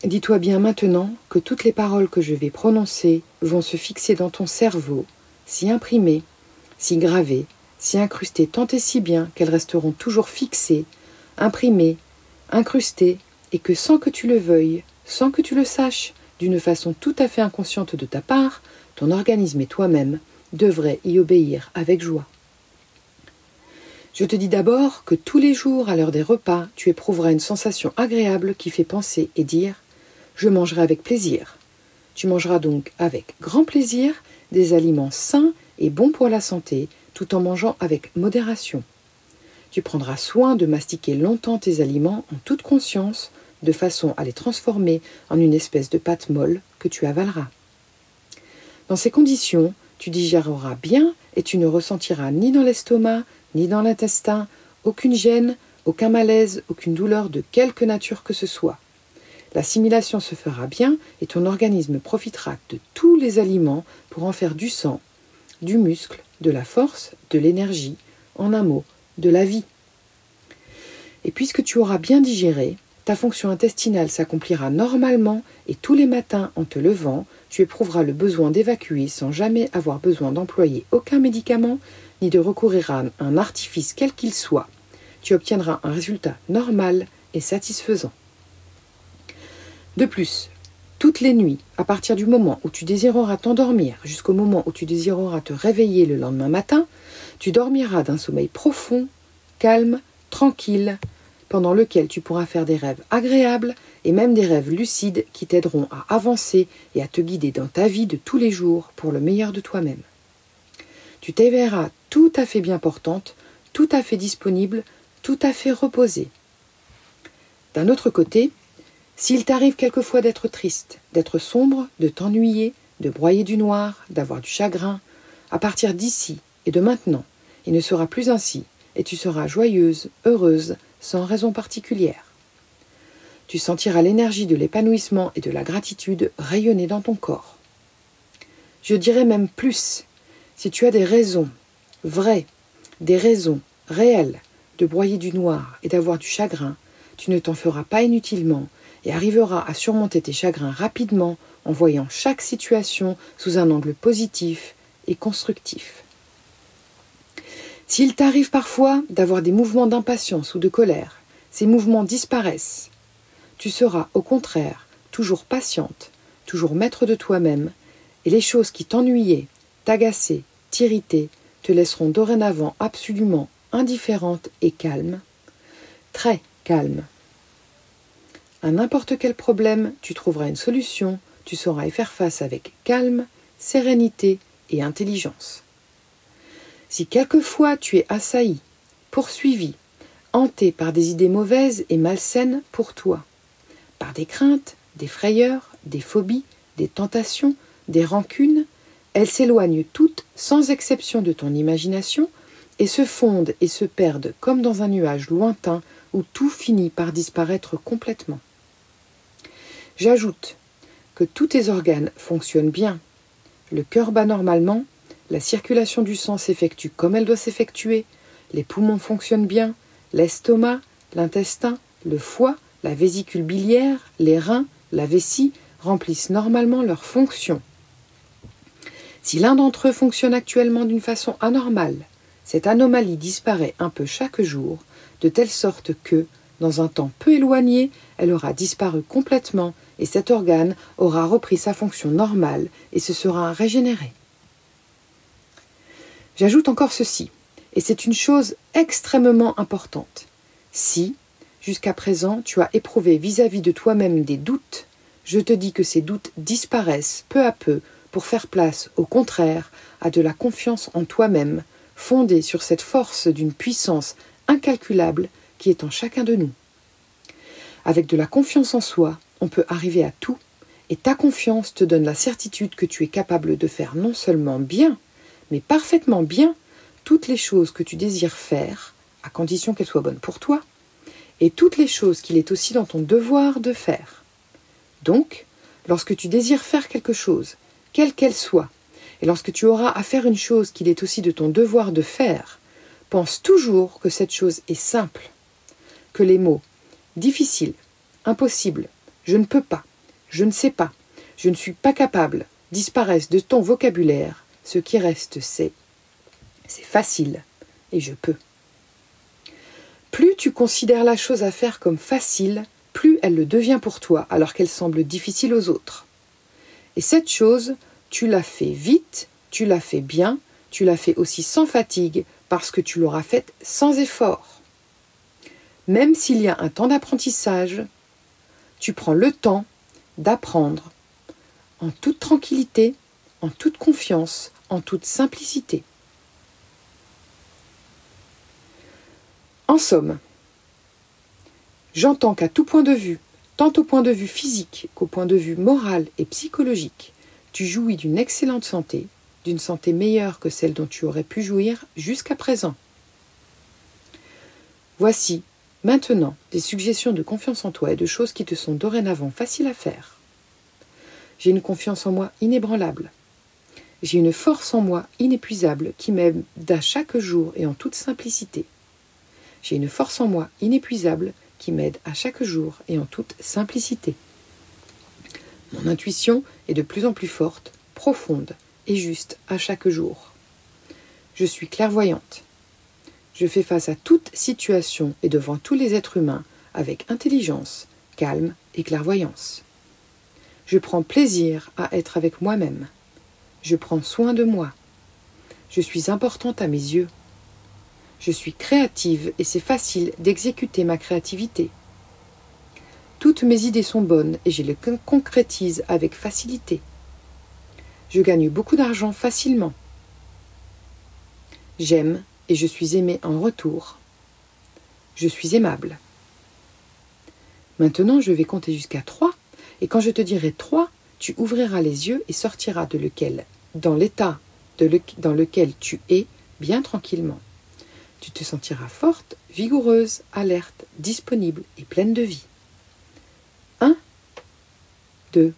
dis-toi bien maintenant que toutes les paroles que je vais prononcer vont se fixer dans ton cerveau, s'y imprimer, s'y graver, s'y incruster tant et si bien qu'elles resteront toujours fixées, imprimées, incrustées, et que sans que tu le veuilles, sans que tu le saches, d'une façon tout à fait inconsciente de ta part, ton organisme et toi-même devraient y obéir avec joie. Je te dis d'abord que tous les jours, à l'heure des repas, tu éprouveras une sensation agréable qui fait penser et dire « je mangerai avec plaisir ». Tu mangeras donc avec grand plaisir des aliments sains et bons pour la santé, tout en mangeant avec modération. Tu prendras soin de mastiquer longtemps tes aliments en toute conscience, de façon à les transformer en une espèce de pâte molle que tu avaleras. Dans ces conditions, tu digéreras bien et tu ne ressentiras ni dans l'estomac, ni dans l'intestin, aucune gêne, aucun malaise, aucune douleur de quelque nature que ce soit. L'assimilation se fera bien et ton organisme profitera de tous les aliments pour en faire du sang, du muscle, de la force, de l'énergie, en un mot, de la vie. Et puisque tu auras bien digéré, ta fonction intestinale s'accomplira normalement et tous les matins en te levant, tu éprouveras le besoin d'évacuer sans jamais avoir besoin d'employer aucun médicament ni de recourir à un artifice quel qu'il soit. Tu obtiendras un résultat normal et satisfaisant. De plus, toutes les nuits, à partir du moment où tu désireras t'endormir jusqu'au moment où tu désireras te réveiller le lendemain matin, tu dormiras d'un sommeil profond, calme, tranquille, pendant lequel tu pourras faire des rêves agréables et même des rêves lucides qui t'aideront à avancer et à te guider dans ta vie de tous les jours pour le meilleur de toi-même. Tu t'éveilleras tout à fait bien portante, tout à fait disponible, tout à fait reposée. D'un autre côté, s'il t'arrive quelquefois d'être triste, d'être sombre, de t'ennuyer, de broyer du noir, d'avoir du chagrin, à partir d'ici et de maintenant, il ne sera plus ainsi, et tu seras joyeuse, heureuse, sans raison particulière. Tu sentiras l'énergie de l'épanouissement et de la gratitude rayonner dans ton corps. Je dirais même plus, si tu as des raisons vraies, des raisons réelles de broyer du noir et d'avoir du chagrin, tu ne t'en feras pas inutilement et arriveras à surmonter tes chagrins rapidement en voyant chaque situation sous un angle positif et constructif. S'il t'arrive parfois d'avoir des mouvements d'impatience ou de colère, ces mouvements disparaissent. Tu seras, au contraire, toujours patiente, toujours maître de toi-même, et les choses qui t'ennuyaient, t'agaçaient, t'irritaient, te laisseront dorénavant absolument indifférente et calme, très calme. À n'importe quel problème, tu trouveras une solution, tu sauras y faire face avec calme, sérénité et intelligence. Si quelquefois tu es assailli, poursuivi, hanté par des idées mauvaises et malsaines pour toi, par des craintes, des frayeurs, des phobies, des tentations, des rancunes, elles s'éloignent toutes sans exception de ton imagination et se fondent et se perdent comme dans un nuage lointain où tout finit par disparaître complètement. J'ajoute que tous tes organes fonctionnent bien. Le cœur bat normalement, la circulation du sang s'effectue comme elle doit s'effectuer, les poumons fonctionnent bien, l'estomac, l'intestin, le foie, la vésicule biliaire, les reins, la vessie remplissent normalement leurs fonctions. Si l'un d'entre eux fonctionne actuellement d'une façon anormale, cette anomalie disparaît un peu chaque jour, de telle sorte que, dans un temps peu éloigné, elle aura disparu complètement et cet organe aura repris sa fonction normale et se sera régénéré. J'ajoute encore ceci, et c'est une chose extrêmement importante. Si, jusqu'à présent, tu as éprouvé vis-à-vis de toi-même des doutes, je te dis que ces doutes disparaissent peu à peu pour faire place, au contraire, à de la confiance en toi-même, fondée sur cette force d'une puissance incalculable qui est en chacun de nous. Avec de la confiance en soi, on peut arriver à tout, et ta confiance te donne la certitude que tu es capable de faire non seulement bien, mais parfaitement bien, toutes les choses que tu désires faire, à condition qu'elles soient bonnes pour toi, et toutes les choses qu'il est aussi dans ton devoir de faire. Donc, lorsque tu désires faire quelque chose, quelle qu'elle soit, et lorsque tu auras à faire une chose qu'il est aussi de ton devoir de faire, pense toujours que cette chose est simple, que les mots « difficile »,« impossible »,« je ne peux pas » je ne sais pas, je ne suis pas capable disparaissent de ton vocabulaire, ce qui reste c'est facile et je peux. Plus tu considères la chose à faire comme facile, plus elle le devient pour toi alors qu'elle semble difficile aux autres. Et cette chose, tu l'as fait vite, tu l'as fait bien, tu l'as fait aussi sans fatigue parce que tu l'auras faite sans effort. Même s'il y a un temps d'apprentissage, tu prends le temps d'apprendre en toute tranquillité, en toute confiance, en toute simplicité. En somme, j'entends qu'à tout point de vue, tant au point de vue physique qu'au point de vue moral et psychologique, tu jouis d'une excellente santé, d'une santé meilleure que celle dont tu aurais pu jouir jusqu'à présent. Voici, maintenant, des suggestions de confiance en toi et de choses qui te sont dorénavant faciles à faire. J'ai une confiance en moi inébranlable. J'ai une force en moi inépuisable qui m'aide à chaque jour et en toute simplicité. J'ai une force en moi inépuisable qui m'aide à chaque jour et en toute simplicité. Mon intuition est de plus en plus forte, profonde et juste à chaque jour. Je suis clairvoyante. Je fais face à toute situation et devant tous les êtres humains avec intelligence, calme et clairvoyance. Je prends plaisir à être avec moi-même. Je prends soin de moi. Je suis importante à mes yeux. Je suis créative et c'est facile d'exécuter ma créativité. Toutes mes idées sont bonnes et je les concrétise avec facilité. Je gagne beaucoup d'argent facilement. J'aime et je suis aimée en retour. Je suis aimable. Maintenant, je vais compter jusqu'à 3 et quand je te dirai 3, tu ouvriras les yeux et sortiras dans l'état dans lequel tu es, bien tranquillement. Tu te sentiras forte, vigoureuse, alerte, disponible et pleine de vie. 1, 2,